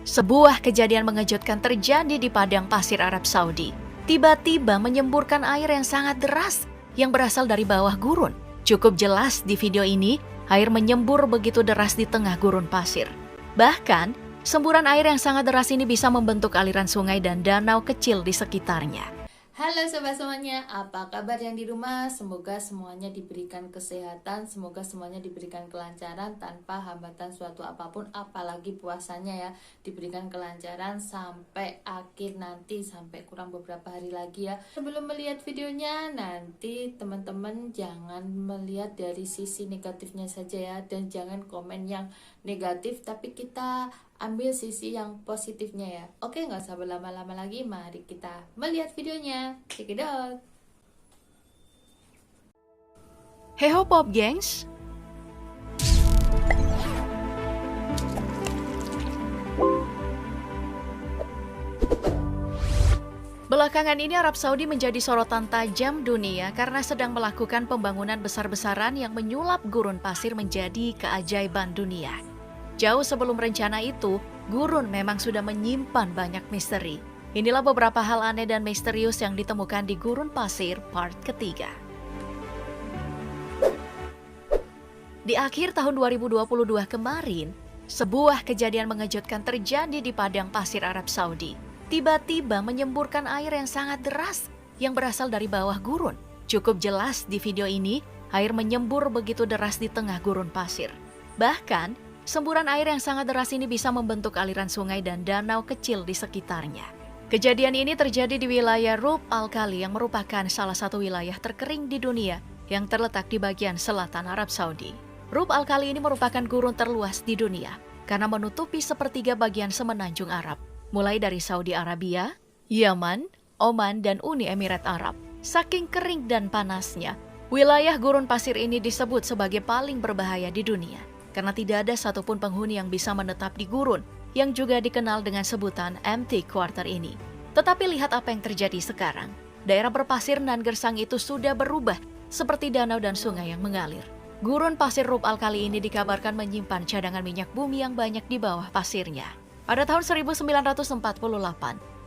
Sebuah kejadian mengejutkan terjadi di padang pasir Arab Saudi. Tiba-tiba menyemburkan air yang sangat deras yang berasal dari bawah gurun. Cukup jelas di video ini, air menyembur begitu deras di tengah gurun pasir. Bahkan, semburan air yang sangat deras ini bisa membentuk aliran sungai dan danau kecil di sekitarnya. Halo sobat semuanya, apa kabar yang di rumah? Semoga semuanya diberikan kesehatan, semoga semuanya diberikan kelancaran tanpa hambatan suatu apapun, apalagi puasanya ya, diberikan kelancaran sampai akhir nanti, sampai kurang beberapa hari lagi ya. Sebelum melihat videonya, nanti teman-teman jangan melihat dari sisi negatifnya saja ya, dan jangan komen yang negatif, tapi kita ambil sisi yang positifnya ya. Oke, nggak usah berlama-lama lagi, mari kita melihat videonya. Check it out. Heho Pop Gengs! Belakangan ini Arab Saudi menjadi sorotan tajam dunia karena sedang melakukan pembangunan besar-besaran yang menyulap gurun pasir menjadi keajaiban dunia. Jauh sebelum rencana itu, gurun memang sudah menyimpan banyak misteri. Inilah beberapa hal aneh dan misterius yang ditemukan di gurun pasir part ketiga. Di akhir tahun 2022 kemarin, sebuah kejadian mengejutkan terjadi di padang pasir Arab Saudi. Tiba-tiba menyemburkan air yang sangat deras yang berasal dari bawah gurun. Cukup jelas di video ini, air menyembur begitu deras di tengah gurun pasir. Bahkan, semburan air yang sangat deras ini bisa membentuk aliran sungai dan danau kecil di sekitarnya. Kejadian ini terjadi di wilayah Rub Al-Khali yang merupakan salah satu wilayah terkering di dunia yang terletak di bagian selatan Arab Saudi. Rub Al-Khali ini merupakan gurun terluas di dunia karena menutupi sepertiga bagian semenanjung Arab, mulai dari Saudi Arabia, Yaman, Oman, dan Uni Emirat Arab. Saking kering dan panasnya, wilayah gurun pasir ini disebut sebagai paling berbahaya di dunia karena tidak ada satupun penghuni yang bisa menetap di gurun yang juga dikenal dengan sebutan empty quarter ini. Tetapi lihat apa yang terjadi sekarang. Daerah berpasir nan gersang itu sudah berubah seperti danau dan sungai yang mengalir. Gurun pasir Rub Al-Khali ini dikabarkan menyimpan cadangan minyak bumi yang banyak di bawah pasirnya. Pada tahun 1948,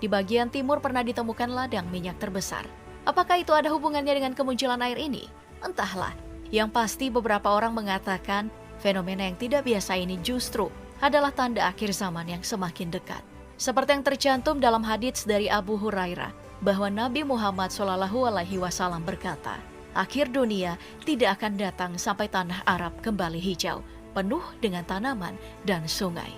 di bagian timur pernah ditemukan ladang minyak terbesar. Apakah itu ada hubungannya dengan kemunculan air ini? Entahlah. Yang pasti beberapa orang mengatakan fenomena yang tidak biasa ini justru adalah tanda akhir zaman yang semakin dekat. Seperti yang tercantum dalam hadits dari Abu Hurairah, bahwa Nabi Muhammad SAW berkata, akhir dunia tidak akan datang sampai tanah Arab kembali hijau, penuh dengan tanaman dan sungai.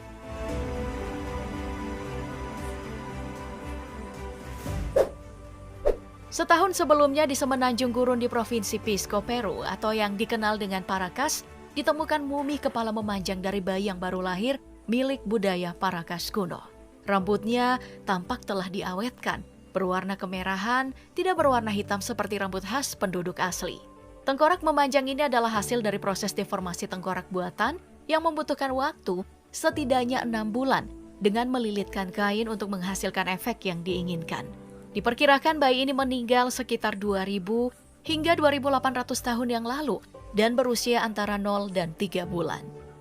Setahun sebelumnya di semenanjung gurun di Provinsi Pisco, Peru, atau yang dikenal dengan Paracas, ditemukan mumi kepala memanjang dari bayi yang baru lahir milik budaya Paracas kuno. Rambutnya tampak telah diawetkan, berwarna kemerahan, tidak berwarna hitam seperti rambut khas penduduk asli. Tengkorak memanjang ini adalah hasil dari proses deformasi tengkorak buatan yang membutuhkan waktu setidaknya 6 bulan dengan melilitkan kain untuk menghasilkan efek yang diinginkan. Diperkirakan bayi ini meninggal sekitar 2000 hingga 2800 tahun yang lalu dan berusia antara 0 dan 3 bulan.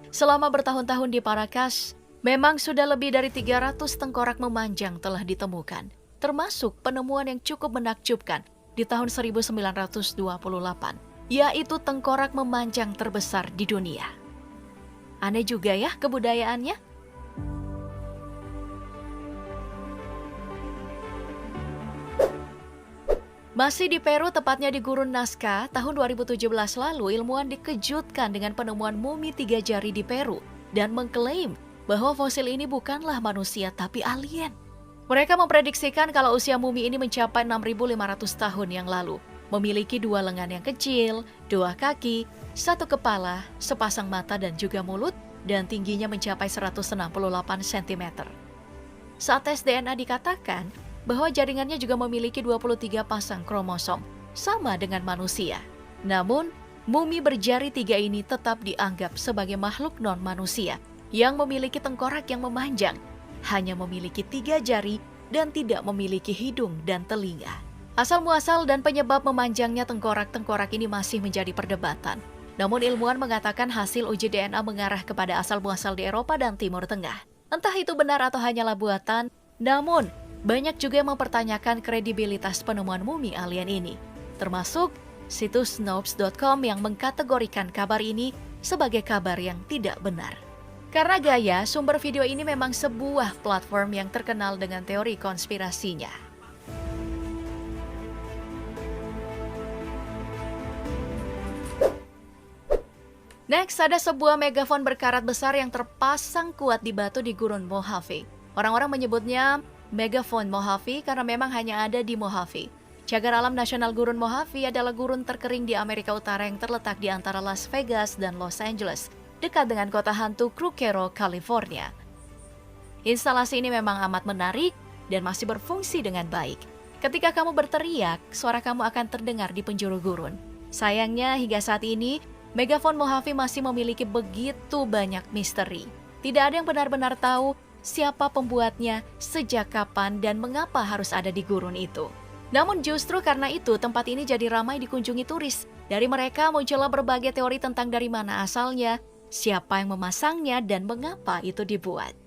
Selama bertahun-tahun di Paracas, memang sudah lebih dari 300 tengkorak memanjang telah ditemukan, termasuk penemuan yang cukup menakjubkan di tahun 1928, yaitu tengkorak memanjang terbesar di dunia. Aneh juga ya kebudayaannya. Masih di Peru, tepatnya di Gurun Nazca, tahun 2017 lalu ilmuwan dikejutkan dengan penemuan mumi 3 jari di Peru dan mengklaim bahwa fosil ini bukanlah manusia tapi alien. Mereka memprediksikan kalau usia mumi ini mencapai 6.500 tahun yang lalu, memiliki 2 lengan yang kecil, 2 kaki, 1 kepala, sepasang mata dan juga mulut, dan tingginya mencapai 168 cm. Saat tes DNA dikatakan bahwa jaringannya juga memiliki 23 pasang kromosom, sama dengan manusia. Namun, mumi berjari 3 ini tetap dianggap sebagai makhluk non-manusia yang memiliki tengkorak yang memanjang, hanya memiliki 3 jari dan tidak memiliki hidung dan telinga. Asal-muasal dan penyebab memanjangnya tengkorak-tengkorak ini masih menjadi perdebatan. Namun ilmuwan mengatakan hasil uji DNA mengarah kepada asal-muasal di Eropa dan Timur Tengah. Entah itu benar atau hanyalah buatan, namun banyak juga yang mempertanyakan kredibilitas penemuan mumi alien ini, termasuk situs Snopes.com yang mengkategorikan kabar ini sebagai kabar yang tidak benar. Karena gaya, sumber video ini memang sebuah platform yang terkenal dengan teori konspirasinya. Next, ada sebuah megafon berkarat besar yang terpasang kuat di batu di Gurun Mojave. Orang-orang menyebutnya megafon Mojave karena memang hanya ada di Mojave. Cagar alam nasional Gurun Mojave adalah gurun terkering di Amerika Utara yang terletak di antara Las Vegas dan Los Angeles, dekat dengan kota hantu Crucero, California. Instalasi ini memang amat menarik dan masih berfungsi dengan baik. Ketika kamu berteriak, suara kamu akan terdengar di penjuru gurun. Sayangnya hingga saat ini, megafon Mojave masih memiliki begitu banyak misteri. Tidak ada yang benar-benar tahu siapa pembuatnya, sejak kapan, dan mengapa harus ada di gurun itu. Namun justru karena itu, tempat ini jadi ramai dikunjungi turis. Dari mereka muncullah berbagai teori tentang dari mana asalnya, siapa yang memasangnya, dan mengapa itu dibuat.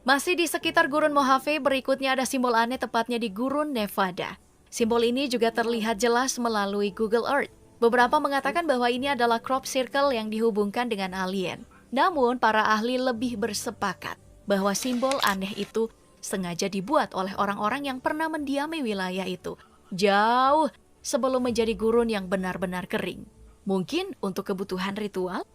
Masih di sekitar Gurun Mojave, berikutnya ada simbol aneh tepatnya di Gurun Nevada. Simbol ini juga terlihat jelas melalui Google Earth. Beberapa mengatakan bahwa ini adalah crop circle yang dihubungkan dengan alien. Namun, para ahli lebih bersepakat bahwa simbol aneh itu sengaja dibuat oleh orang-orang yang pernah mendiami wilayah itu, jauh sebelum menjadi gurun yang benar-benar kering. Mungkin untuk kebutuhan ritual?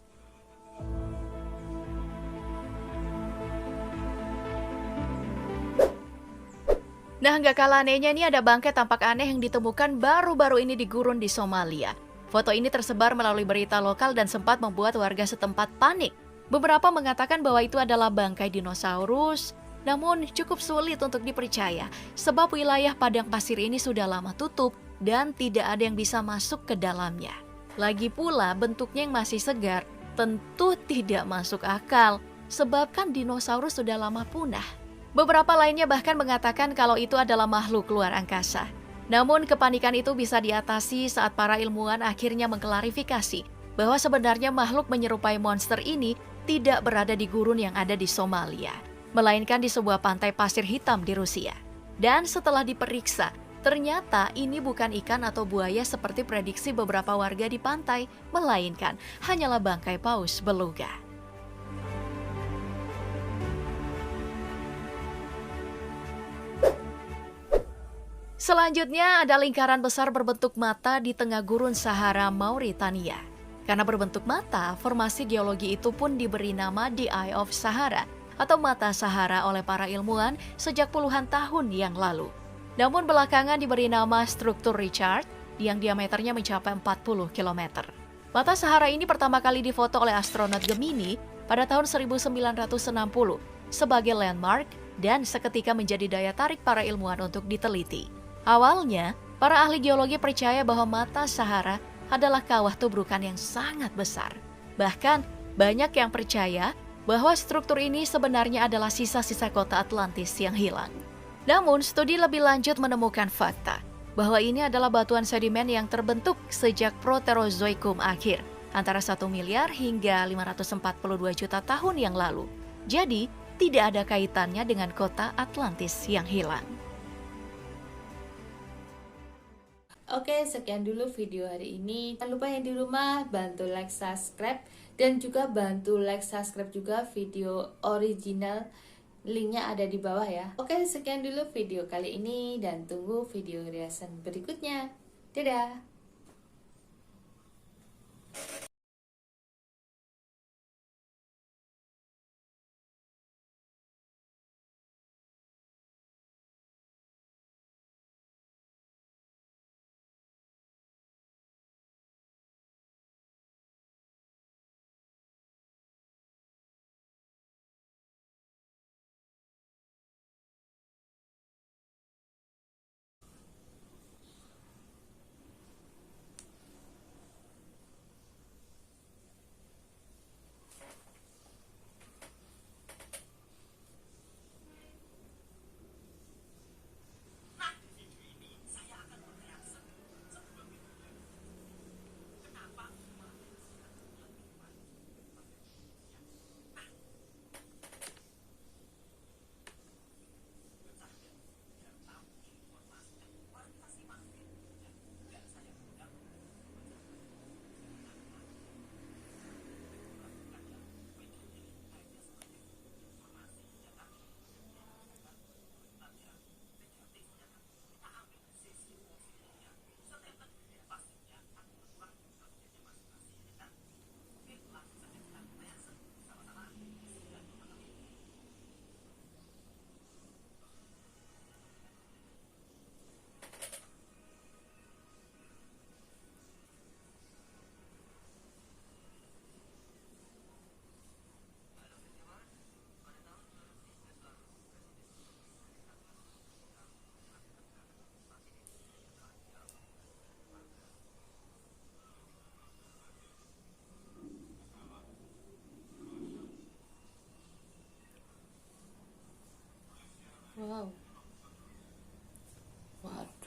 Nah, nggak kalah anehnya nih ada bangkai tampak aneh yang ditemukan baru-baru ini di gurun di Somalia. Foto ini tersebar melalui berita lokal dan sempat membuat warga setempat panik. Beberapa mengatakan bahwa itu adalah bangkai dinosaurus, namun cukup sulit untuk dipercaya sebab wilayah padang pasir ini sudah lama tutup dan tidak ada yang bisa masuk ke dalamnya. Lagi pula bentuknya yang masih segar tentu tidak masuk akal sebab kan dinosaurus sudah lama punah. Beberapa lainnya bahkan mengatakan kalau itu adalah makhluk luar angkasa. Namun kepanikan itu bisa diatasi saat para ilmuwan akhirnya mengklarifikasi bahwa sebenarnya makhluk menyerupai monster ini tidak berada di gurun yang ada di Somalia, melainkan di sebuah pantai pasir hitam di Rusia. Dan setelah diperiksa, ternyata ini bukan ikan atau buaya seperti prediksi beberapa warga di pantai, melainkan hanyalah bangkai paus beluga. Selanjutnya ada lingkaran besar berbentuk mata di tengah gurun Sahara Mauritania. Karena berbentuk mata, formasi geologi itu pun diberi nama The Eye of Sahara atau mata Sahara oleh para ilmuwan sejak puluhan tahun yang lalu. Namun belakangan diberi nama struktur Richard yang diameternya mencapai 40 km. Mata Sahara ini pertama kali difoto oleh astronot Gemini pada tahun 1960 sebagai landmark dan seketika menjadi daya tarik para ilmuwan untuk diteliti. Awalnya, para ahli geologi percaya bahwa mata Sahara adalah kawah tubrukan yang sangat besar. Bahkan, banyak yang percaya bahwa struktur ini sebenarnya adalah sisa-sisa kota Atlantis yang hilang. Namun, studi lebih lanjut menemukan fakta bahwa ini adalah batuan sedimen yang terbentuk sejak Proterozoikum akhir, antara 1 miliar hingga 542 juta tahun yang lalu. Jadi, tidak ada kaitannya dengan kota Atlantis yang hilang. Oke, sekian dulu video hari ini. Jangan lupa yang di rumah bantu like, subscribe, dan juga bantu like, subscribe juga video original. Linknya ada di bawah ya. Oke, sekian dulu video kali ini dan tunggu video reaction berikutnya. Dadah!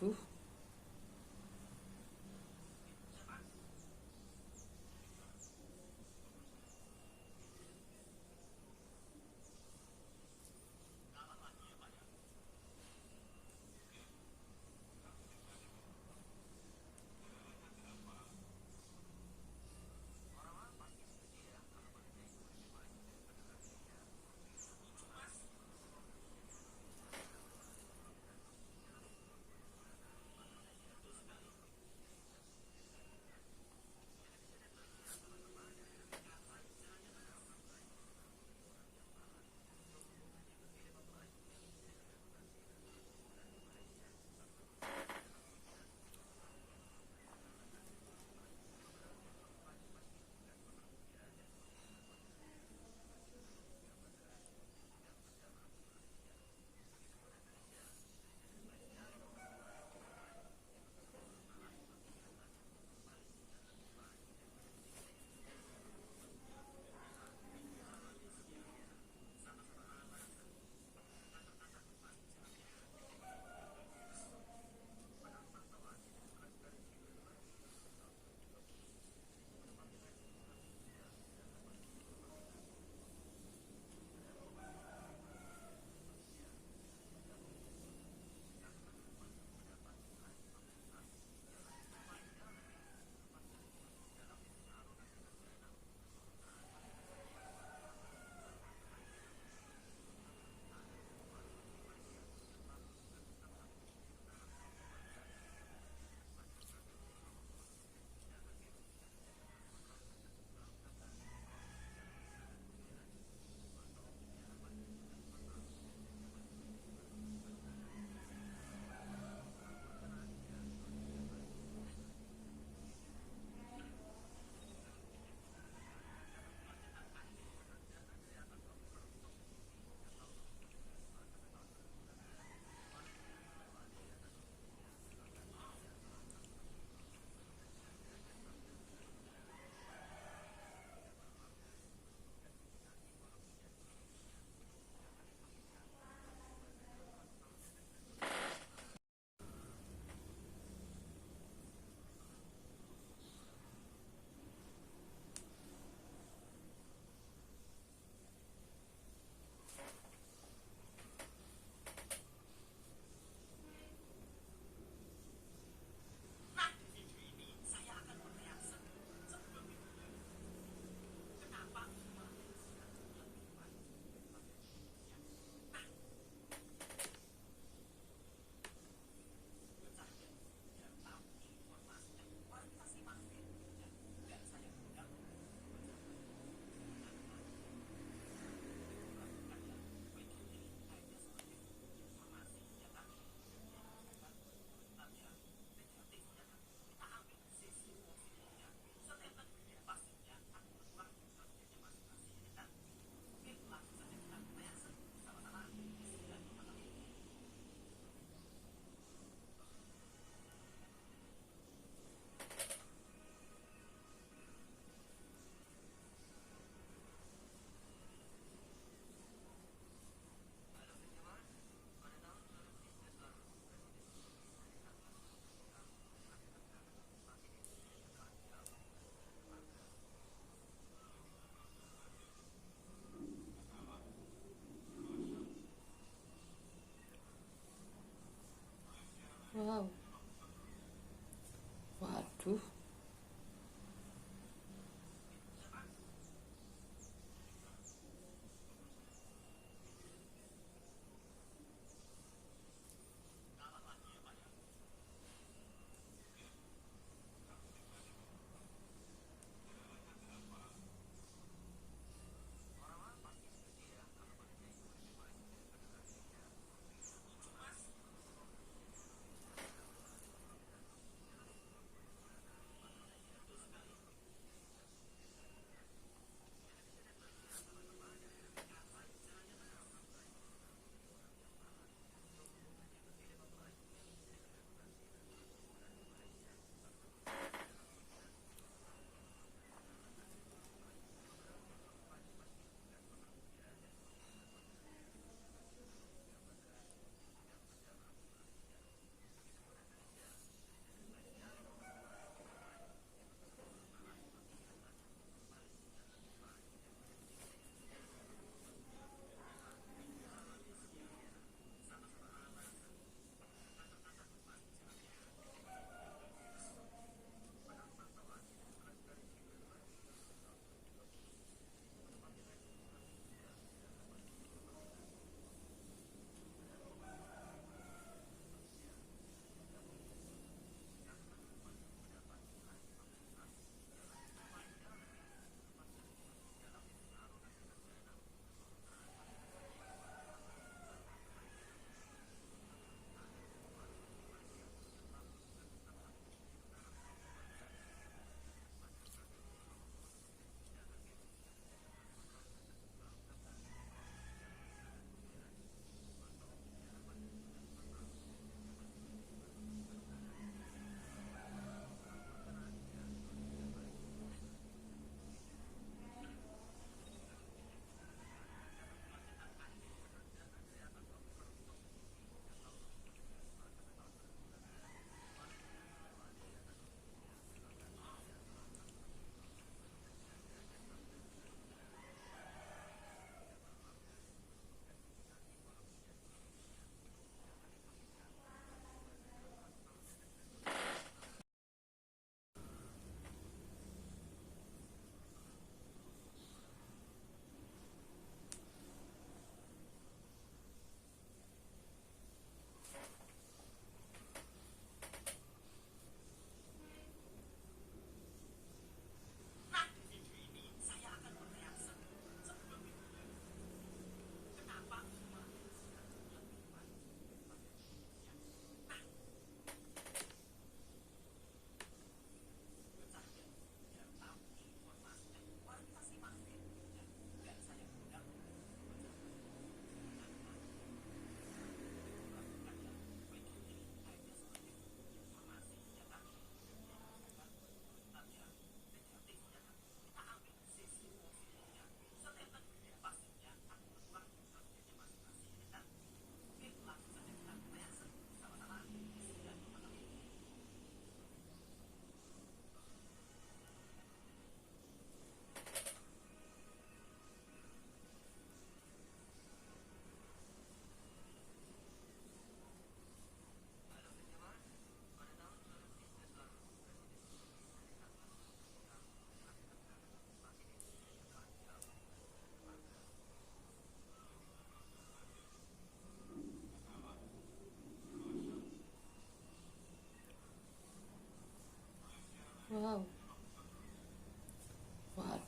Duh.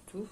Waduh.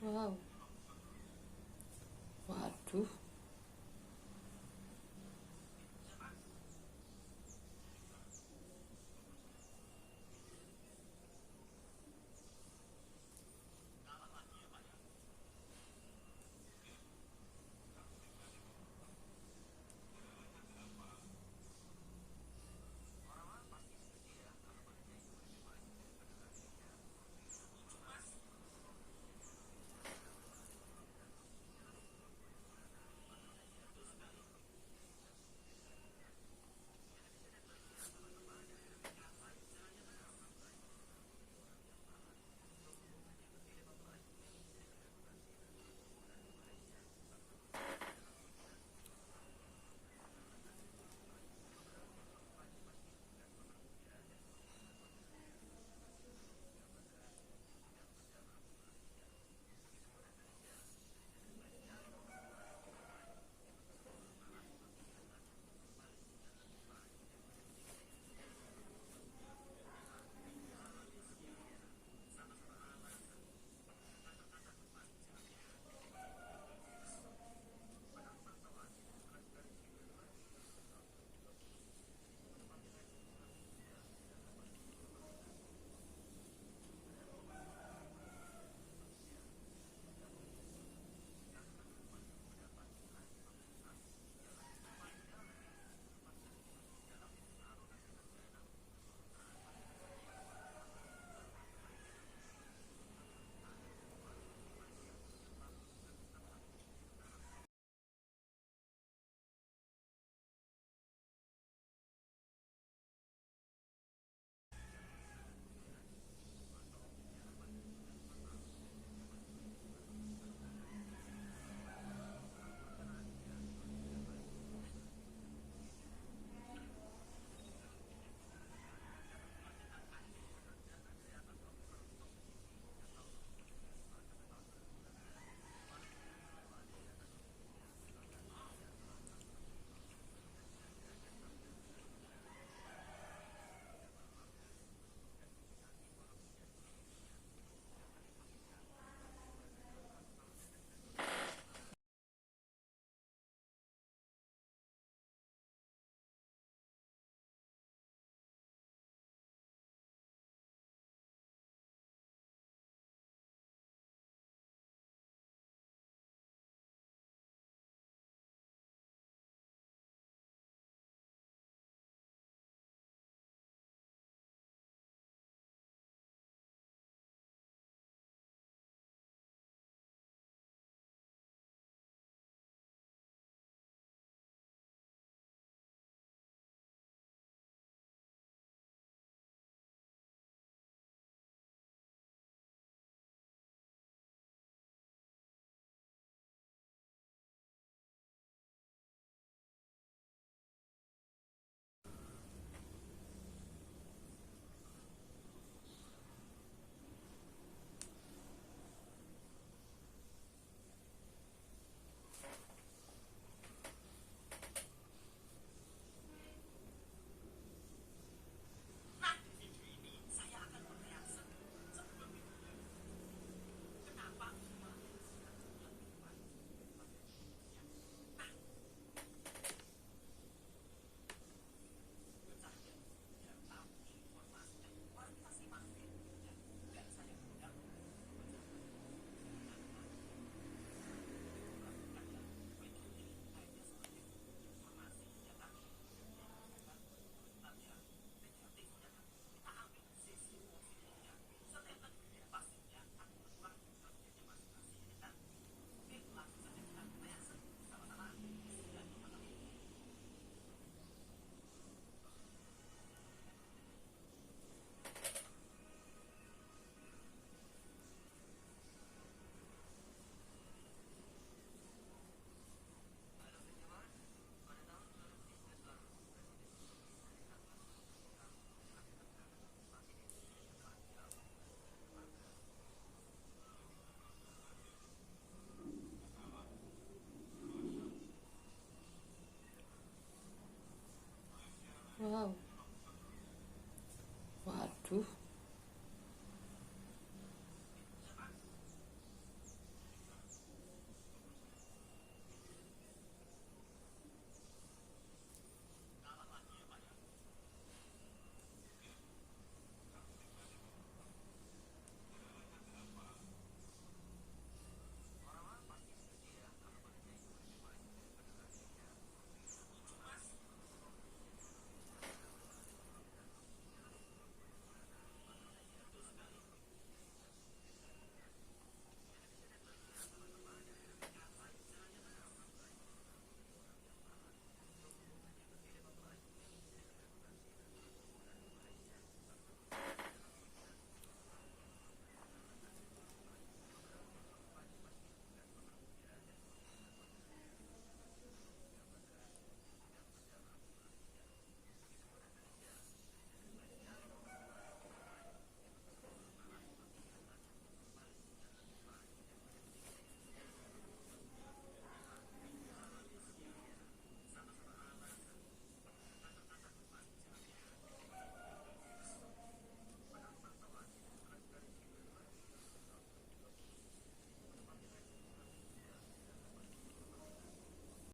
Wow. Waduh.